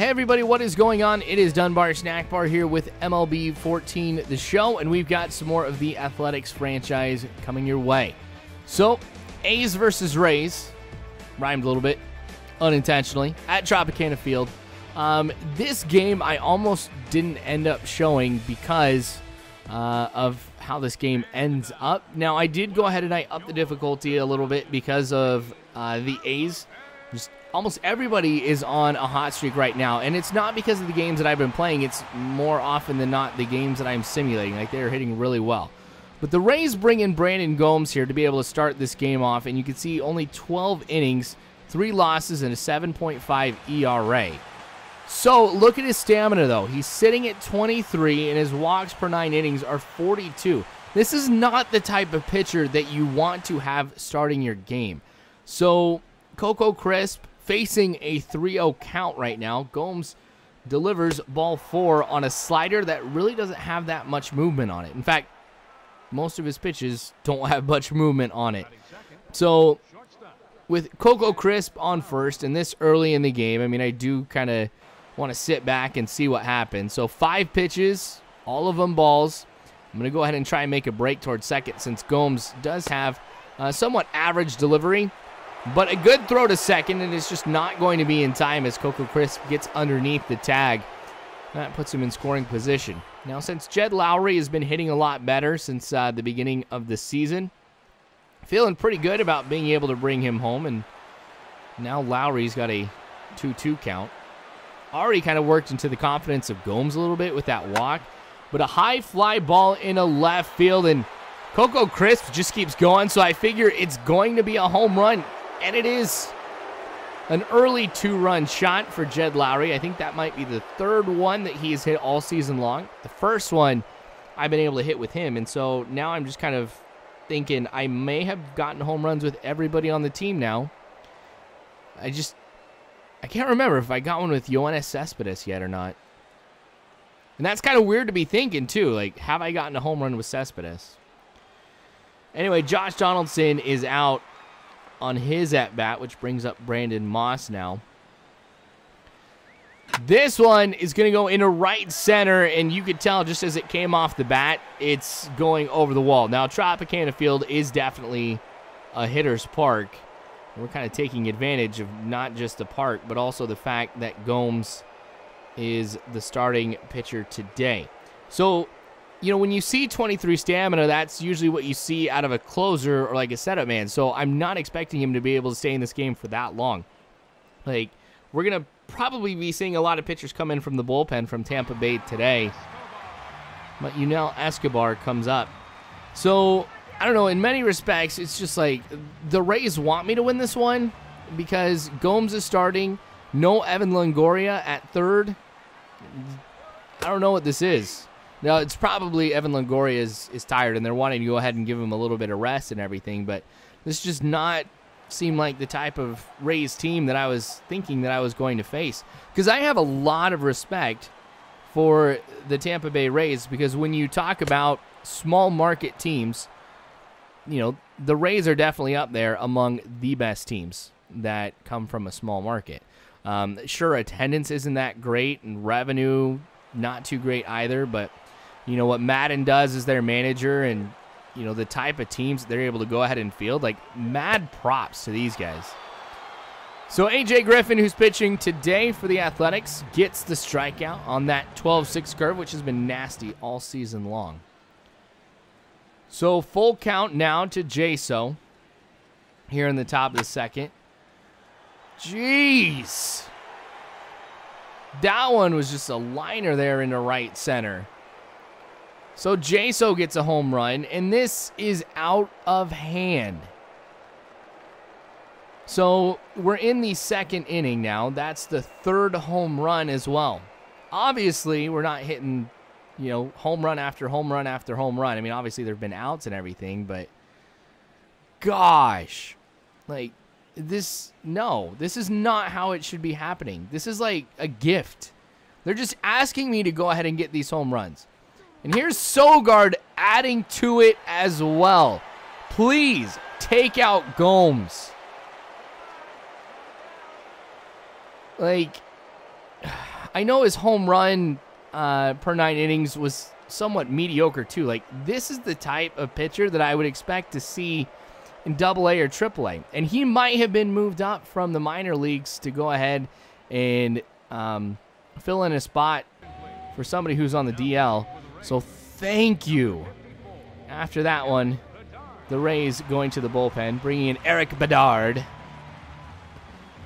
Hey everybody, what is going on? It is Dunbar Snack Bar here with MLB 14, the show, and we've got some more of the Athletics franchise coming your way. So, A's versus Rays, rhymed a little bit, unintentionally, at Tropicana Field. This game I almost didn't end up showing because of how this game ends up. Now, I did go ahead and I upped the difficulty a little bit because of the A's. Just almost everybody is on a hot streak right now, and it's not because of the games that I've been playing. It's more often than not the games that I'm simulating. Like, they're hitting really well. But the Rays bring in Brandon Gomes here to be able to start this game off, and you can see only 12 innings, 3 losses, and a 7.5 ERA. So, look at his stamina, though. He's sitting at 23, and his walks per 9 innings are 42. This is not the type of pitcher that you want to have starting your game. So, Coco Crisp facing a 3-0 count right now. Gomes delivers ball 4 on a slider that really doesn't have that much movement on it. In fact, most of his pitches don't have much movement on it. So, with Coco Crisp on first, and this early in the game, I mean, I do kind of want to sit back and see what happens. So, 5 pitches, all of them balls. I'm going to go ahead and try and make a break towards second since Gomes does have somewhat average delivery. But a good throw to second, and it's just not going to be in time as Coco Crisp gets underneath the tag. That puts him in scoring position. Now, since Jed Lowry has been hitting a lot better since the beginning of the season, feeling pretty good about being able to bring him home, and now Lowry's got a 2-2 count. Already kind of worked into the confidence of Gomes a little bit with that walk, but a high fly ball in a left field, and Coco Crisp just keeps going, so I figure it's going to be a home run. And it is an early 2-run shot for Jed Lowry. I think that might be the 3rd one that he has hit all season long. The first one I've been able to hit with him. And so now I'm just kind of thinking I may have gotten home runs with everybody on the team now. I can't remember if I got one with Yoenis Cespedes yet or not. And that's kind of weird to be thinking, too. Like, have I gotten a home run with Cespedes? Anyway, Josh Donaldson is out on his at-bat, which brings up Brandon Moss now. This one is going to go into right center, and you could tell just as it came off the bat, it's going over the wall. Now, Tropicana Field is definitely a hitter's park. We're kind of taking advantage of not just the park, but also the fact that Gomes is the starting pitcher today. So, you know, when you see 23 stamina, that's usually what you see out of a closer or like a setup man. So I'm not expecting him to be able to stay in this game for that long. Like, we're going to probably be seeing a lot of pitchers come in from the bullpen from Tampa Bay today. But Yunel Escobar comes up. So, I don't know, in many respects, it's just like the Rays want me to win this one because Gomes is starting. No Evan Longoria at third. I don't know what this is. Now, it's probably Evan Longoria is tired, and they're wanting to go ahead and give him a little bit of rest and everything, but this just not seem like the type of Rays team that I was thinking that I was going to face. Because I have a lot of respect for the Tampa Bay Rays, because when you talk about small market teams, you know, the Rays are definitely up there among the best teams that come from a small market. Sure, attendance isn't that great, and revenue not too great either, but you know, what Madden does as their manager and, you know, the type of teams that they're able to go ahead and field, like, mad props to these guys. So A.J. Griffin, who's pitching today for the Athletics, gets the strikeout on that 12-6 curve, which has been nasty all season long. So full count now to Jaso here in the top of the second. Jeez. That one was just a liner there into right center. So Jaso gets a home run, and this is out of hand. So we're in the second inning now. That's the 3rd home run as well. Obviously, we're not hitting, you know, home run after home run after home run. I mean, obviously there have been outs and everything, but gosh, like, this is not how it should be happening. This is like a gift. They're just asking me to go ahead and get these home runs. And here's Sogard adding to it as well. Please take out Gomes. Like, I know his home run per 9 innings was somewhat mediocre too. Like, this is the type of pitcher that I would expect to see in AA or AAA. And he might have been moved up from the minor leagues to go ahead and fill in a spot for somebody who's on the DL. So thank you. After that one, the Rays going to the bullpen, bringing in Eric Bedard.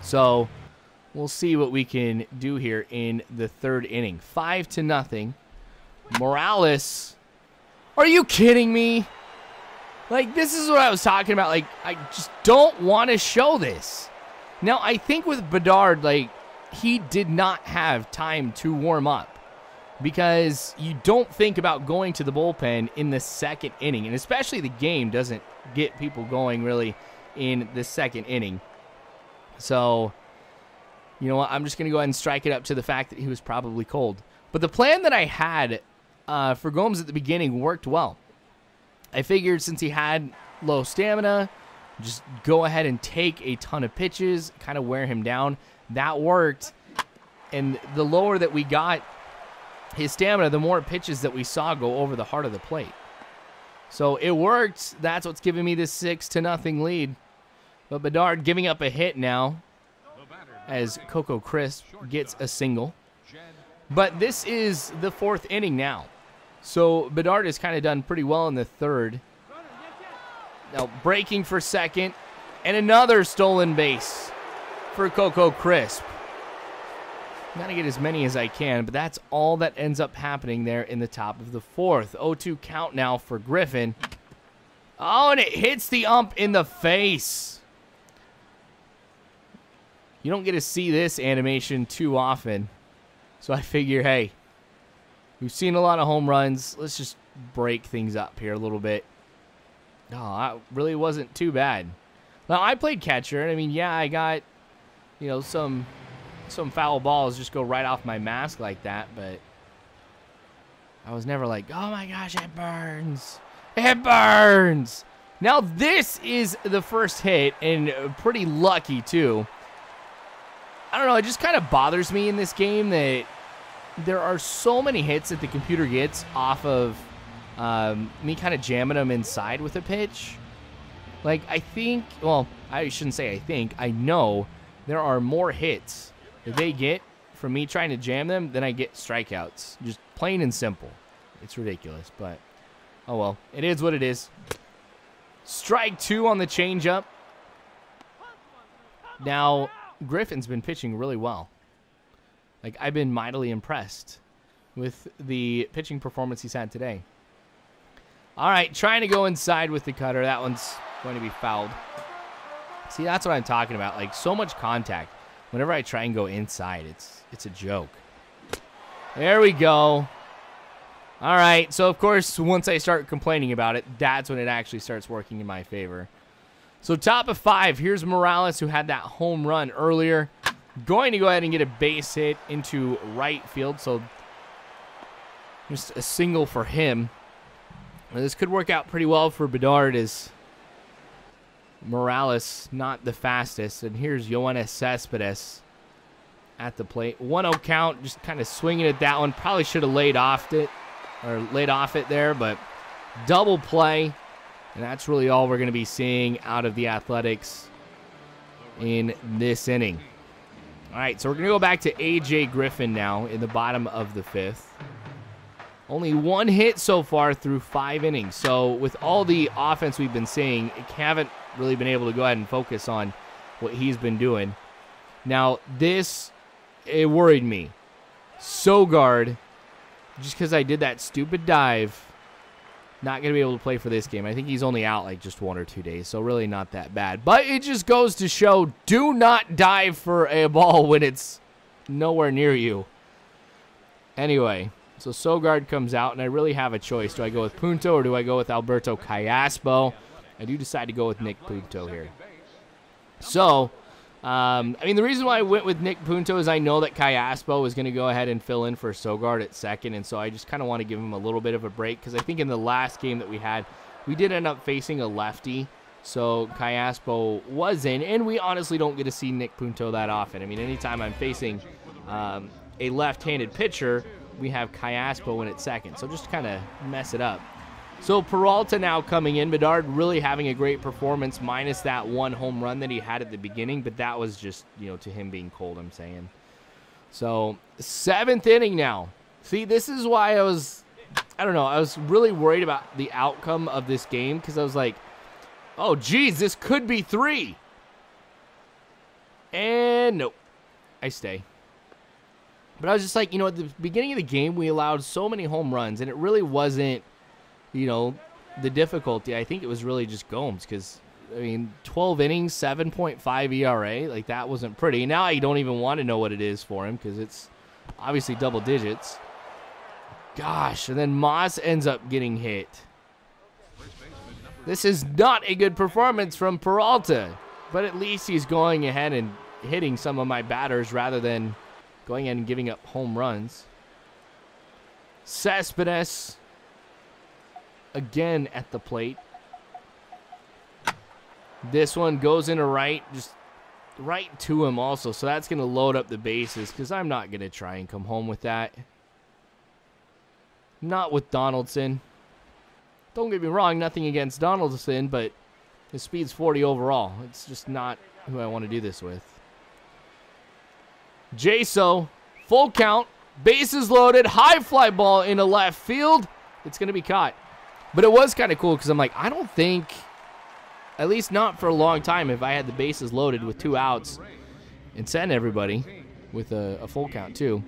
So we'll see what we can do here in the 3rd inning. 5-0. Morales. Are you kidding me? Like, this is what I was talking about. Like, I just don't want to show this. Now, I think with Bedard, like, he did not have time to warm up because you don't think about going to the bullpen in the 2nd inning, and especially the game doesn't get people going really in the 2nd inning. So, you know what? I'm just going to go ahead and strike it up to the fact that he was probably cold. But the plan that I had for Gomes at the beginning worked well. I figured since he had low stamina, just go ahead and take a ton of pitches, kind of wear him down. That worked. And the lower that we got his stamina, the more pitches that we saw go over the heart of the plate. So it worked. That's what's giving me this 6-0 lead. But Bedard giving up a hit now as Coco Crisp gets a single. But this is the 4th inning now. So Bedard has kind of done pretty well in the 3rd. Now breaking for 2nd. And another stolen base for Coco Crisp. I'm going to get as many as I can, but that's all that ends up happening there in the top of the 4th. 0-2 count now for Griffin. Oh, and it hits the ump in the face. You don't get to see this animation too often. So I figure, hey, we've seen a lot of home runs. Let's just break things up here a little bit. No, that really wasn't too bad. Now, I played catcher, and I mean, yeah, I got, you know, some foul balls just go right off my mask like that, but I was never like, oh my gosh, it burns. It burns. Now, this is the first hit, and pretty lucky, too. I don't know, it just kind of bothers me in this game that there are so many hits that the computer gets off of me kind of jamming them inside with a pitch. Like, I think, well, I shouldn't say I think, I know there are more hits that they get from me trying to jam them than I get strikeouts. Just plain and simple. It's ridiculous, but oh well. It is what it is. Strike 2 on the changeup. Now, Griffin's been pitching really well. Like, I've been mightily impressed with the pitching performance he's had today. All right, trying to go inside with the cutter. That one's going to be fouled. See, that's what I'm talking about. Like, so much contact. Whenever I try and go inside, it's a joke. There we go. All right, so of course, once I start complaining about it, that's when it actually starts working in my favor. So top of 5, here's Morales, who had that home run earlier. Going to go ahead and get a base hit into right field, so just a single for him. Now, this could work out pretty well for Bedard, as Morales not the fastest. And here's Yoenis Cespedes at the plate. 1-0 count, just kind of swinging at that one. Probably should have laid off it there, but double play. And that's really all we're going to be seeing out of the Athletics in this inning. All right, so we're going to go back to A.J. Griffin now in the bottom of the 5th. Only 1 hit so far through 5 innings. So with all the offense we've been seeing, haven't really been able to go ahead and focus on what he's been doing. Now, it worried me. Sogard, just because I did that stupid dive, not going to be able to play for this game. I think he's only out like just 1 or 2 days, so really not that bad. But it just goes to show, do not dive for a ball when it's nowhere near you. Anyway, so Sogard comes out, and I really have a choice. Do I go with Punto or do I go with Alberto Callaspo? I do decide to go with Nick Punto here. So, I mean, the reason why I went with Nick Punto is I know that Callaspo is going to go ahead and fill in for Sogard at second, and so I just kind of want to give him a little bit of a break, because I think in the last game that we had, we did end up facing a lefty, so Callaspo was in, and we honestly don't get to see Nick Punto that often. I mean, anytime I'm facing a left-handed pitcher, we have Cayaspo in at second. So just kind of mess it up. So Peralta now coming in. Bedard really having a great performance, minus that one home run that he had at the beginning. But that was just, to him being cold, I'm saying. So 7th inning now. See, this is why I was really worried about the outcome of this game. Because I was like, oh, geez, this could be 3. And nope, I stay. But I was just like, at the beginning of the game, we allowed so many home runs. And it really wasn't, the difficulty. I think it was really just Gomes because, 12 innings, 7.5 ERA. Like, that wasn't pretty. Now I don't even want to know what it is for him because it's obviously double digits. Gosh, and then Moss ends up getting hit. This is not a good performance from Peralta, but at least he's going ahead and hitting some of my batters rather than going in and giving up home runs. Cespedes again at the plate. This one goes into right, just right to him also. So that's going to load up the bases because I'm not going to try and come home with that. Not with Donaldson. Don't get me wrong, nothing against Donaldson, but his speed's 40 overall. It's just not who I want to do this with. Jaso, full count, bases loaded, high fly ball into left field. It's going to be caught. But it was kind of cool because I'm like, I don't think, at least not for a long time, if I had the bases loaded with 2 outs and send everybody with a full count too.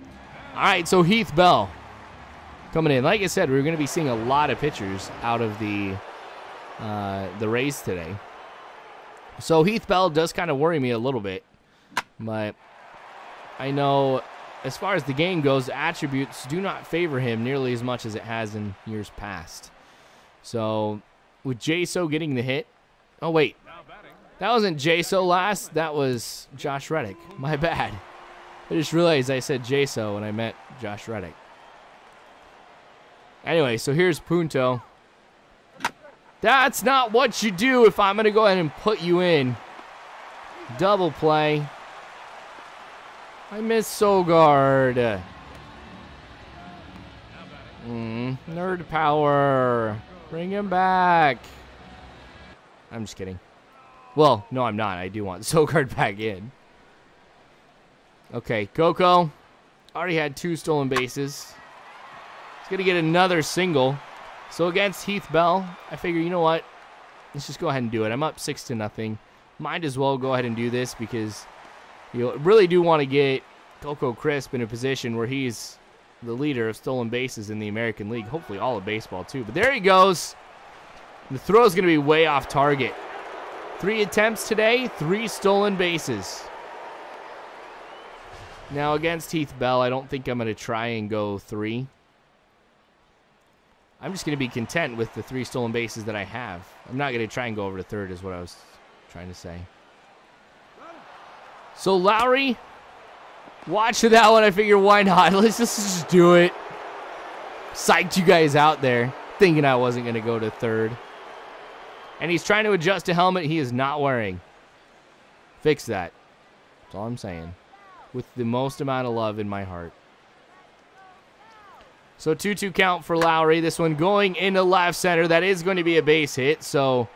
All right, so Heath Bell coming in. Like I said, we're going to be seeing a lot of pitchers out of the Rays today. So Heath Bell does kind of worry me a little bit. But I know as far as the game goes, attributes do not favor him nearly as much as it has in years past. So with Jaso getting the hit. Oh, wait. That wasn't Jaso last. That was Josh Reddick. My bad. I just realized I said Jaso and I meant Josh Reddick. Anyway, so here's Punto. That's not what you do if I'm going to go ahead and put you in. Double play. I miss Sogard. Nerd power. Bring him back. I'm just kidding. Well, no, I'm not. I do want Sogard back in. Okay, Coco. Already had 2 stolen bases. Going to get another single. So against Heath Bell, I figure, you know what? Let's just go ahead and do it. I'm up 6-0. Might as well go ahead and do this because you really do want to get Coco Crisp in a position where he's the leader of stolen bases in the American League. Hopefully all of baseball too. But there he goes. The throw is going to be way off target. 3 attempts today, 3 stolen bases. Now against Heath Bell, I don't think I'm going to try and go 3. I'm just going to be content with the 3 stolen bases that I have. I'm not going to try and go over to third is what I was trying to say. So Lowry, watch that one. I figure why not? Let's just do it. Psyched you guys out there thinking I wasn't going to go to third. And he's trying to adjust a helmet he is not wearing. Fix that. That's all I'm saying. With the most amount of love in my heart. So 2-2 count for Lowry. This one going into left center. That is going to be a base hit. So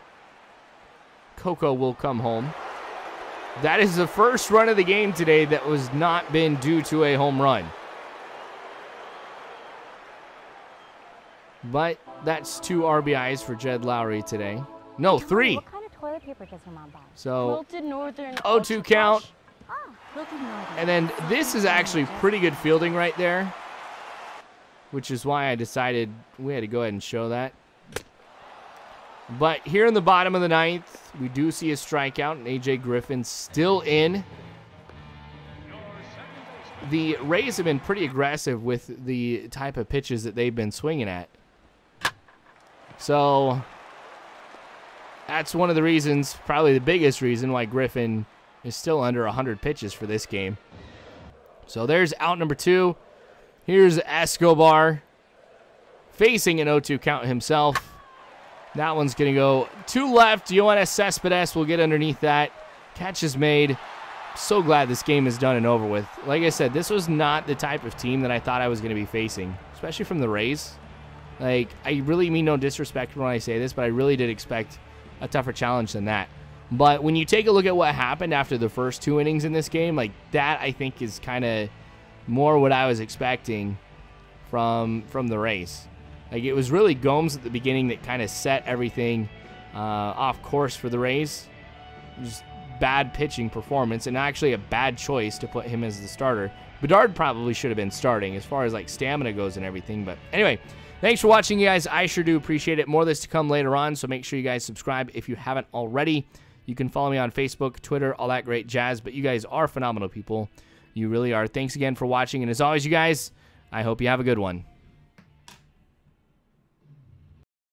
Coco will come home. That is the first run of the game today that was not been due to a home run. But that's 2 RBIs for Jed Lowry today. No, 3. What kind of toilet paper does your mom buy? So 0-2 count. And then this is actually pretty good fielding right there. Which is why I decided we had to go ahead and show that. But here in the bottom of the 9th, we do see a strikeout, and A.J. Griffin still in. The Rays have been pretty aggressive with the type of pitches that they've been swinging at. So that's one of the reasons, probably the biggest reason, why Griffin is still under 100 pitches for this game. So there's out number 2. Here's Escobar facing an 0-2 count himself. That one's going to go to left. Yoenis Cespedes will get underneath that. Catch is made. so glad this game is done and over with. Like I said, this was not the type of team that I thought I was going to be facing, especially from the Rays. Like, I really mean no disrespect when I say this, but I really did expect a tougher challenge than that. But when you take a look at what happened after the first 2 innings in this game, like, that I think is kind of more what I was expecting from the Rays. Like, it was really Gomes at the beginning that kind of set everything off course for the Rays. Just bad pitching performance, and actually a bad choice to put him as the starter. Bedard probably should have been starting as far as like stamina goes and everything. But anyway, thanks for watching, you guys. I sure do appreciate it. More of this to come later on, so make sure you guys subscribe if you haven't already. You can follow me on Facebook, Twitter, all that great jazz. But you guys are phenomenal people. You really are. Thanks again for watching, and as always, you guys, I hope you have a good one.